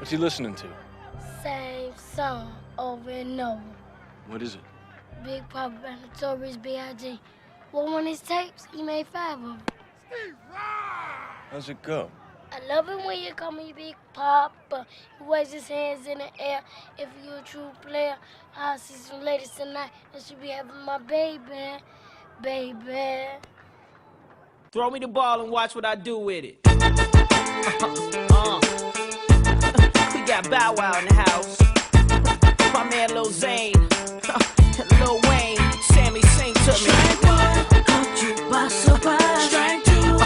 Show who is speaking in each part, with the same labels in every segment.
Speaker 1: What's he listening to?
Speaker 2: Same song over and over.
Speaker 1: What is it?
Speaker 2: Big Papa and Notorious B.I.G. Well, on his tapes, he made 5 of them.
Speaker 1: How's it go?
Speaker 2: I love it when you call me Big Papa. He waves his hands in the air. If you're a true player, I'll see some ladies tonight that should be having my baby. Baby.
Speaker 3: Throw me the ball and watch what I do with it. We got Bow Wow in the house. My man Lil Zane, Lil Wayne, Sammy, sing to me.
Speaker 4: Strike one, caught you by surprise. Strike two,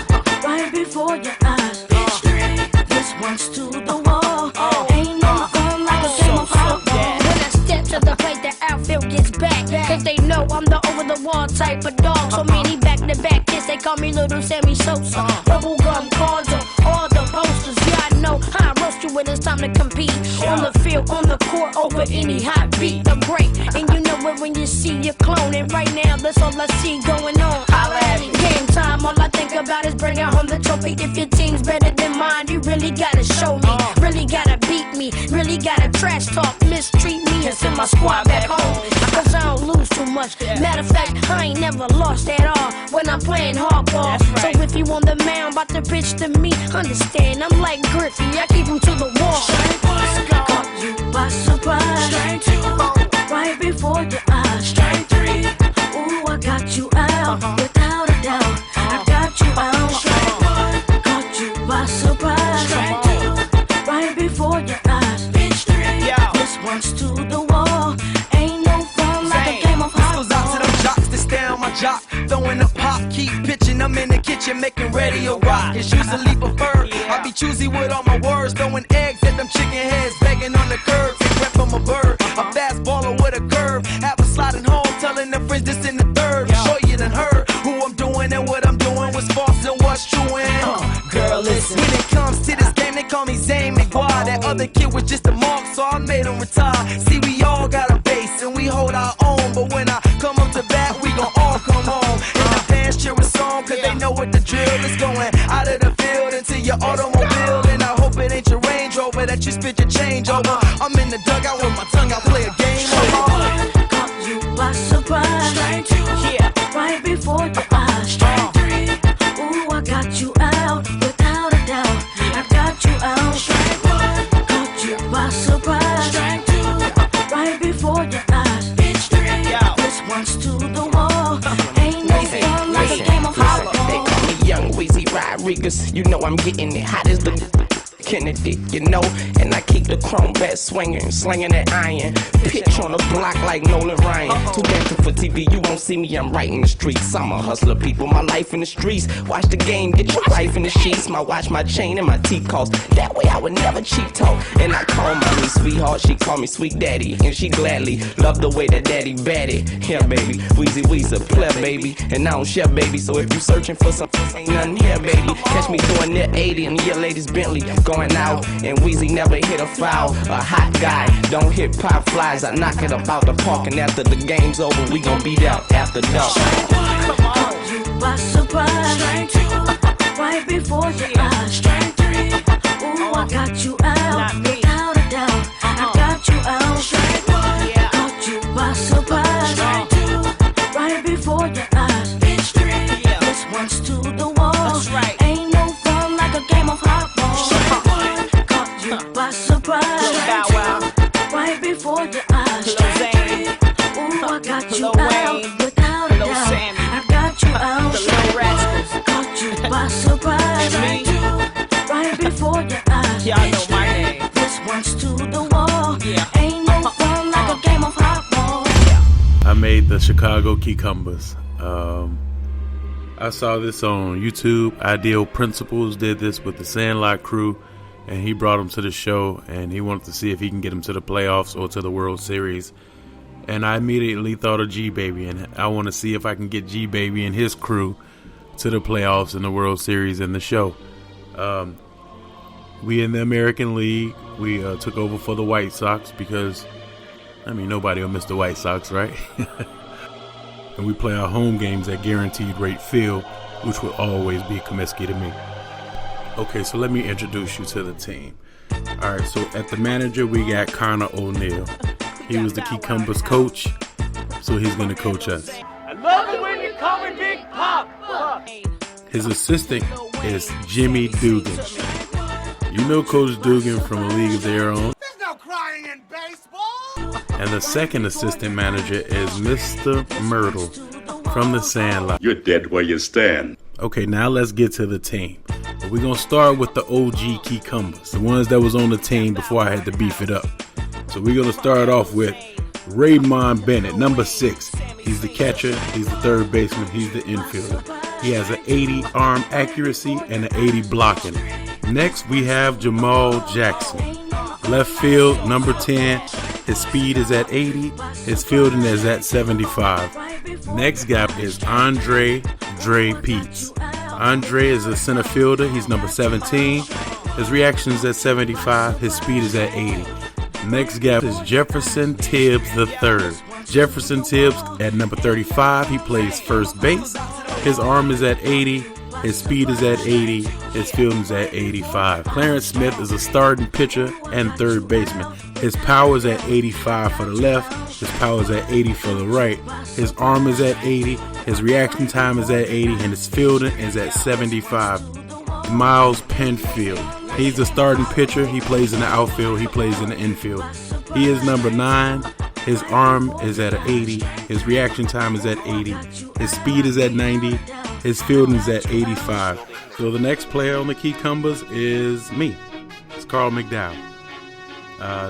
Speaker 4: right before your eyes. Straight, this one's to the wall. Ain't no fun like a game of hardball.
Speaker 2: When I step to the plate, the outfield gets back. Cause they know I'm the over-the-wall type of dog. So many back-to-back kids, they call me Little Sammy Sosa. Bubblegum cards on all the posters. Yeah, I know how I roast you when it's time to compete. On the field, on the court, over any hot beat. The break, and you know it when you see your clone. And right now, that's all I see going on. Holla at it. Game time, all I think about is bringing home the trophy. If your team's better than mine, you really gotta show me. Really gotta beat me, really gotta trash talk, mistreat me, and send my squad back home. Cause I don't lose too much. Matter of fact, I ain't never lost at all when I'm playing hardball. So if you on the mound, about to pitch to me, understand, I'm like Griffey, I keep him to the wall.
Speaker 4: Strike one, caught you by surprise. Strike two, right before your eyes. Strike three, ooh, I got you out. Without a doubt, I got you out. Strike one, caught you by surprise. Strike two, right before your eyes. Pitch three, this one's to the wall. Ain't no fun like a game of hardball.
Speaker 5: This goes out to them jocks that stay on my jock. Throwing the pop, keep pitching. I'm in the kitchen making radio rock. It's usually preferred. I be choosy with all my words. Throwing eggs at them chicken heads, begging on the curb. Take rep from a bird. A fast baller with a curve. Have a sliding home, telling the friends this in the third. Sure you done heard who I'm doing and what I'm doing. What's false and what's true. And girl, listen. When it comes to this game, they call me Zane McGuire. That other kid was just a mark, so I made him retire. See, we all got a base and we hold our own. But when I come up to bat, we gon' all come home. And the fans cheer us on, cause they know what the drill is. Going out of the field into your automobile. And I hope it ain't your Range Rover that you spit your change over. I'm in the dugout with my tongue out, play a game over.
Speaker 4: Caught you by surprise. Strike two, right before your eyes. Strike three, ooh, I got you out. Without a doubt, I got you out. Strike one, caught you by surprise. Strike two, right before your eyes. Pitch three, this one's to the wall. Ain't no fun like a game of hardball.
Speaker 6: They call me Young Weezy Rodriguez. You know I'm getting it hot as the Kennedy, you know, and I keep the chrome bat swinging, slinging that iron. Pitch on the block like Nolan Ryan. Too dancing for TV, you won't see me, I'm right in the streets. I'm a hustler, people, my life in the streets. Watch the game, get your life in the sheets. My watch, my chain, and my teeth cost. That way I would never cheat talk. And I call mommy sweetheart, she call me sweet daddy. And she gladly love the way that daddy batty. Yeah, baby, Weezy Weezy, pleb, baby. And I don't share, baby, so if you searching for something, ain't nothing here, baby. Catch me doing that 80 in your lady's Bentley. Going out, and Weezy never hit a foul. A hot guy, don't hit pop flies. I knock it about the park, and after the game's over, we gon' beat out after dark.
Speaker 4: Strike one, caught you by surprise. Strike two, right before your eyes. Strike three, ooh, I got you out. Without a doubt, I got you out. Strike one, caught you by surprise. Strike two, right before your eyes. Pitch three, this one's to the wall. Ain't no fun like a game of hardball. Strike one, caught you by surprise. Strike two, right before your eyes. Strike three, ooh, I got you out. Without a doubt, I got you out. Caught you by surprise. Strike two, right before your eyes.
Speaker 3: Y'all know my name.
Speaker 4: This one's to the wall. Ain't no fun like a game of hardball.
Speaker 1: I made the Chicago Cucumbers. I saw this on YouTube. Ideal Principles did this with the Sandlot crew, and he brought them to the show, and he wanted to see if he can get them to the playoffs or to the World Series. And I immediately thought of G-Baby, and I want to see if I can get G-Baby and his crew to the playoffs and the World Series and the show. We in the American League, we took over for the White Sox because, I mean, nobody will miss the White Sox, right? And we play our home games at Guaranteed Rate Field, which will always be Comiskey to me. Okay, so let me introduce you to the team. All right, so at the manager, we got Connor O'Neill. He was the Cucumbers coach, so he's going to coach us.
Speaker 3: I love it when you call me Big Pop.
Speaker 1: His assistant is Jimmy Dugan. You know Coach Dugan from A League of Their Own.
Speaker 5: There's no crying in baseball.
Speaker 1: And the second assistant manager is Mr. Myrtle from the Sandlot.
Speaker 7: You're dead where you stand.
Speaker 1: Okay, now let's get to the team. We're going to start with the OG Cucumbers, the ones that was on the team before I had to beef it up. So we're going to start off with Raymond Bennett, number 6. He's the catcher, he's the third baseman, he's the infielder. He has an 80 arm accuracy and an 80 blocking. Next, we have Jamal Jackson. Left field, number 10. His speed is at 80. His fielding is at 75. Next guy is Andre Dre Peets. Andre is a center fielder. He's number 17. His reaction is at 75. His speed is at 80. Next guy is Jefferson Tibbs III. Jefferson Tibbs at number 35. He plays first base. His arm is at 80. His speed is at 80. His fielding is at 85. Clarence Smith is a starting pitcher and third baseman. His power is at 85 for the left. His power is at 80 for the right. His arm is at 80. His reaction time is at 80. And his fielding is at 75. Miles Penfield. He's a starting pitcher. He plays in the outfield. He plays in the infield. He is number 9. His arm is at 80. His reaction time is at 80. His speed is at 90. His fielding is at 85. So the next player on the Cucumbers is me. It's Carl McDowell.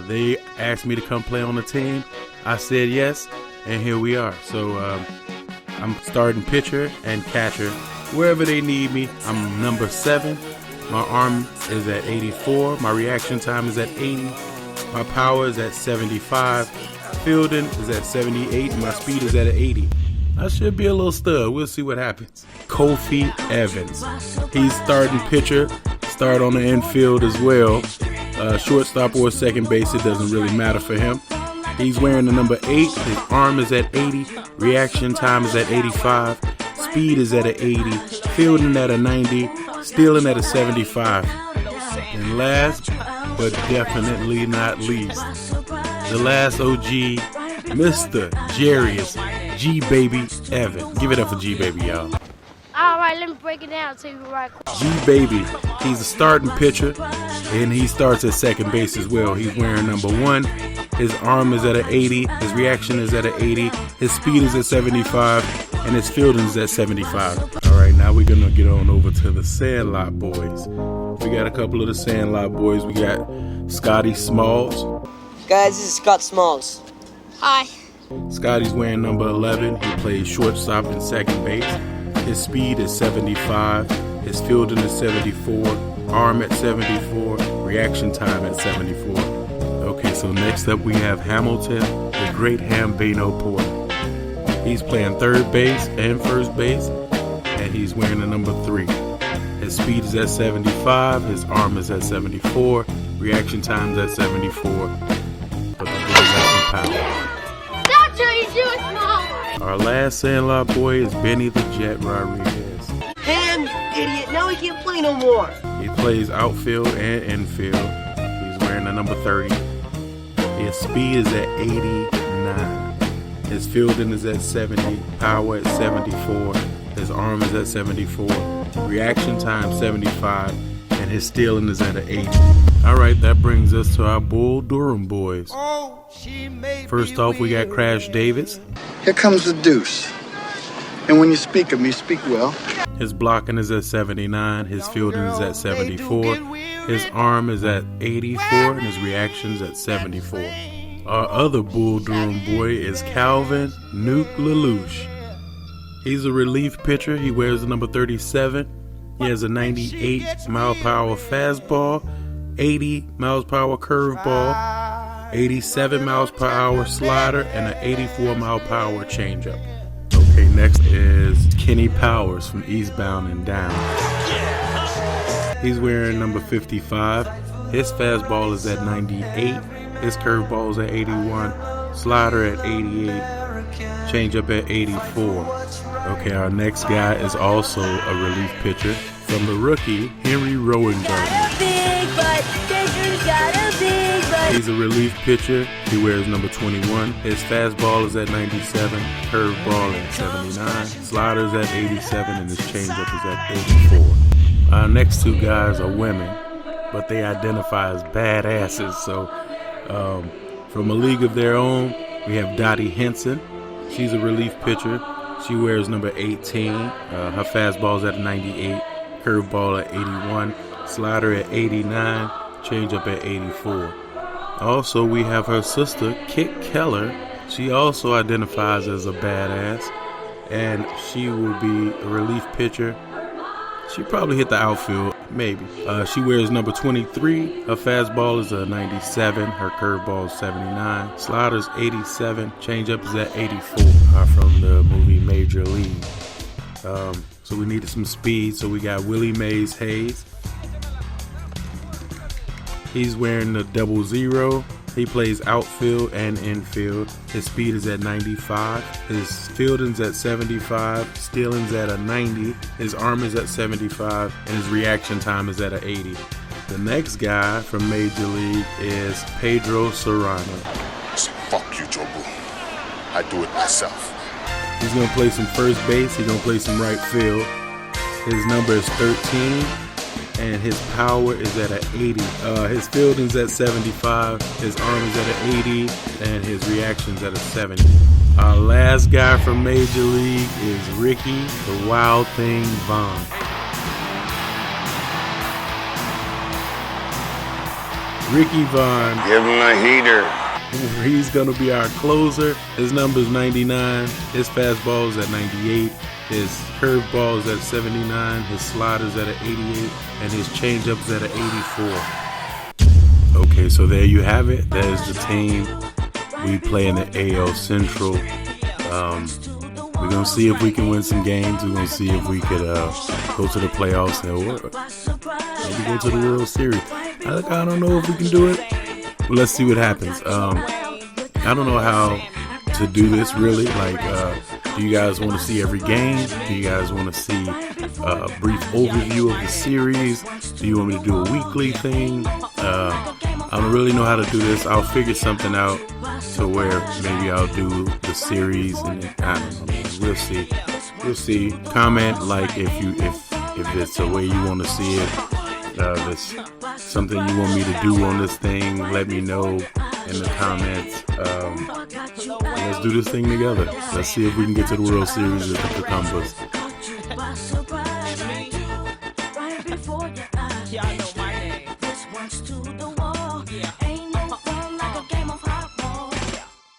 Speaker 1: They asked me to come play on the team. I said yes, and here we are. So I'm starting pitcher and catcher. Wherever they need me, I'm number 7. My arm is at 84. My reaction time is at 80. My power is at 75. Fielding is at 78. My speed is at 80. I should be a little stud. We'll see what happens. Kofi Evans. He's starting pitcher. Start on the infield as well. Shortstop or second base, it doesn't really matter for him. He's wearing the number 8. His arm is at 80. Reaction time is at 85. Speed is at an 80. Fielding at a 90. Stealing at a 75. And last, but definitely not least, the last OG, Mr. Jarius G-Baby Evan. Give it up for G-Baby, y'all.
Speaker 2: Alright, let me break it down to you right quick.
Speaker 1: G-Baby, he's a starting pitcher, and he starts at second base as well. He's wearing number 1. His arm is at an 80. His reaction is at an 80. His speed is at 75. And his fielding is at 75. All right, now we're going to get on over to the Sandlot boys. We got a couple of the Sandlot boys. We got Scotty Smalls.
Speaker 8: Guys, this is Scott Smalls.
Speaker 2: Hi.
Speaker 1: Scotty's wearing number 11. He plays shortstop and second base. His speed is 75. His fielding is 74. Arm at 74. Reaction time at 74. Okay, so next up we have Hamilton, the great Hambino Porter. He's playing third base and first base, and he's wearing the number 3. His speed is at 75. His arm is at 74. Reaction time is at 74. But the boy has some power.
Speaker 2: Doctor, he's doing small.
Speaker 1: Our last Sandlot boy is Benny the Jet Rodriguez.
Speaker 8: Ham, you idiot. Now he can't play no more.
Speaker 1: He plays outfield and infield. He's wearing the number 30. His speed is at 89. His fielding is at 70, power at 74, his arm is at 74, reaction time 75, and his stealing is at an 80. All right, that brings us to our Bull Durham boys. First off, we got Crash Davis.
Speaker 9: Here comes the deuce. And when you speak of me, speak well.
Speaker 1: His blocking is at 79, his fielding is at 74, his arm is at 84, and his reaction is at 74. Our other Bull Durham boy is Calvin Nuke Lelouch. He's a relief pitcher. He wears the number 37. He has a 98 mile per hour fastball, 80 miles per hour curveball, 87 miles per hour slider, and an 84 mile per hour changeup. Okay, next is Kenny Powers from Eastbound and Down. He's wearing number 55. His fastball is at 98. His curveball is at 81, slider at 88, changeup at 84. Okay, our next guy is also a relief pitcher from the rookie, Henry Rowan Gardner.
Speaker 4: Big but dangerous guy.
Speaker 1: He's a relief pitcher. He wears number 21. His fastball is at 97, curveball at 79, sliders at 87, and his changeup is at 84. Our next two guys are women, but they identify as badasses. So from a league of their own, we have Dottie Henson. She's a relief pitcher. She wears number 18. Her fastball is at 98, curveball at 81, slider at 89, changeup at 84. Also, we have her sister, Kit Keller. She also identifies as a badass, and she will be a relief pitcher. She probably hit the outfield, maybe. She wears number 23. Her fastball is a 97. Her curveball is 79. Sliders 87. Changeup is at 84. From the movie Major League. So we needed some speed. So we got Willie Mays Hayes. He's wearing the 00. He plays outfield and infield. His speed is at 95. His fielding's at 75. Stealing's at a 90. His arm is at 75. And his reaction time is at a 80. The next guy from Major League is Pedro Serrano.
Speaker 7: Fuck you, Jumbo. I do it myself.
Speaker 1: He's going to play some first base. He's going to play some right field. His number is 13. And his power is at an 80. His fielding's at 75. His arm is at an 80. And his reaction's at a 70. Our last guy from Major League is Ricky the Wild Thing Vaughn. Ricky Vaughn.
Speaker 7: Give him a heater.
Speaker 1: He's going to be our closer. His number is 99. His fastball is at 98. His curveball is at 79. His slider is at an 88. And his changeup is at an 84. Okay, so there you have it. That is the team. We play in the AL Central. We're going to see if we can win some games. We're going to see if we could go to the playoffs or maybe go to the World Series. I don't know if we can do it. But let's see what happens. I don't know how to do this really. Like, do you guys want to see every game? Do you guys want to see a brief overview of the series? Do you want me to do a weekly thing? I don't really know how to do this. I'll figure something out to where maybe I'll do the series, and I don't know. We'll see. We'll see. Comment like if it's a way you want to see it. If it's something you want me to do on this thing, let me know in the comments. Let's do this thing together. Let's see if we can get to the World Series with the Cucumbers.